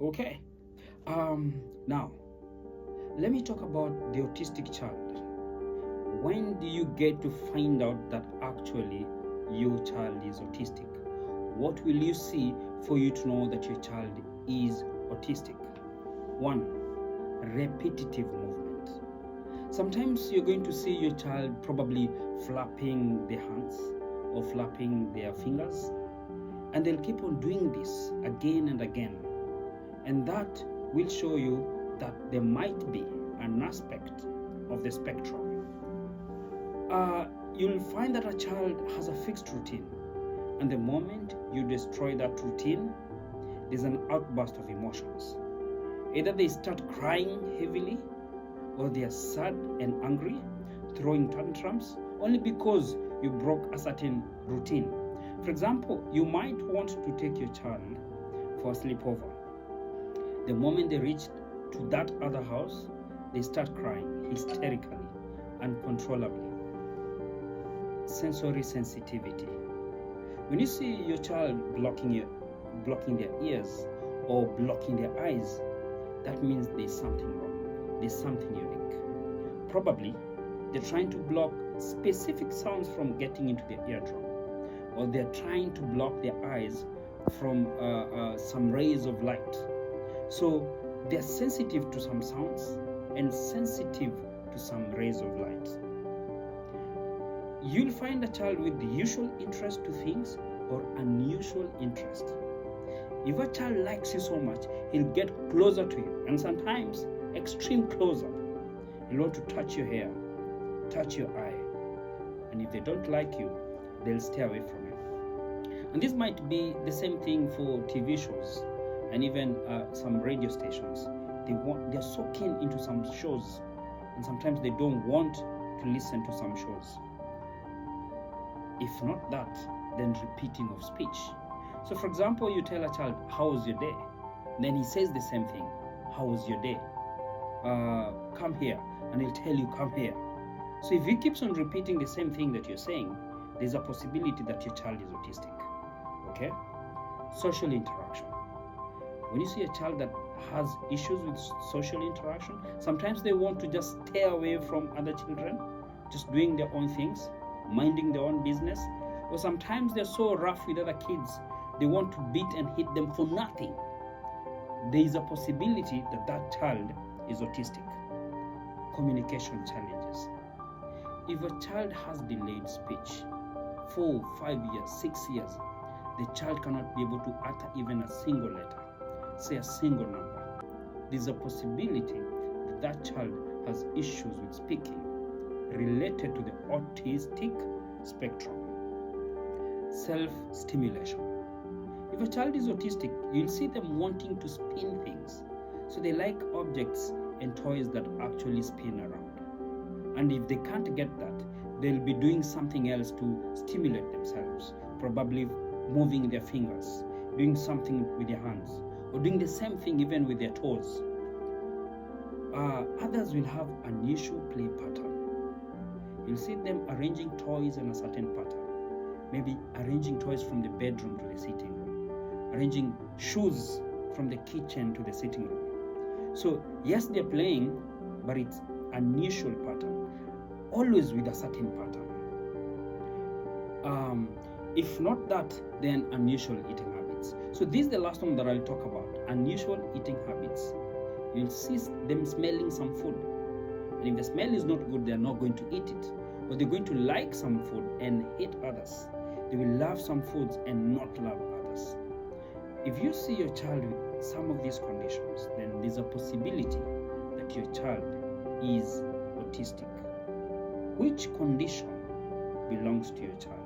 Okay. Now, let me talk about the autistic child. When do you get to find out that actually your child is autistic? What will you see for you to know that your child is autistic? One, repetitive movement. Sometimes you're going to see your child probably flapping their hands or flapping their fingers, and they'll keep on doing this again and again. And that will show you that there might be an aspect of the spectrum. You'll find that a child has a fixed routine, and the moment you destroy that routine, there's an outburst of emotions. Either they start crying heavily, or they are sad and angry, throwing tantrums, only because you broke a certain routine. For example, you might want to take your child for a sleepover. The moment they reach to that other house, they start crying hysterically, uncontrollably. Sensory sensitivity. When you see your child blocking their ears or blocking their eyes, that means there's something wrong. There's something unique. Probably they're trying to block specific sounds from getting into their eardrum, or they're trying to block their eyes from some rays of light. So they're sensitive to some sounds and sensitive to some rays of light. You'll find a child with the usual interest to things or unusual interest. If a child likes you so much, he'll get closer to you, and sometimes extreme close-up. He'll want to touch your hair, touch your eye, and if they don't like you, they'll stay away from you. And this might be the same thing for TV shows and even some radio stations. They're so keen into some shows, and sometimes they don't want to listen to some shows. If not that, then repeating of speech. So for example, you tell a child, how was your day? Then he says the same thing, how was your day? Come here. And he'll tell you, come here. So if he keeps on repeating the same thing that you're saying, there's a possibility that your child is autistic. Okay? Social interaction. When you see a child that has issues with social interaction, sometimes they want to just stay away from other children, just doing their own things, minding their own business. Or sometimes they're so rough with other kids, they want to beat and hit them for nothing. There is a possibility that that child is autistic. Communication challenges. If a child has delayed speech, 4, 5 years, 6 years, the child cannot be able to utter even a single letter, say a single number. There's a possibility that that child has issues with speaking related to the autistic spectrum. Self-stimulation. If a child is autistic, you'll see them wanting to spin things. So they like objects and toys that actually spin around. And if they can't get that, they'll be doing something else to stimulate themselves, probably moving their fingers, doing something with their hands, or doing the same thing even with their toes. Others will have unusual play pattern. You'll see them arranging toys in a certain pattern. Maybe arranging toys from the bedroom to the sitting room, arranging shoes from the kitchen to the sitting room. So yes, they're playing, but it's unusual pattern, always with a certain pattern. If not that, then unusual eating habits. So this is the last one that I'll talk about, unusual eating habits. You'll see them smelling some food, and if the smell is not good, they're not going to eat it, or they're going to like some food and hate others. They will love some foods and not love others. If you see your child with some of these conditions, then there's a possibility that your child is autistic. Which condition belongs to your child?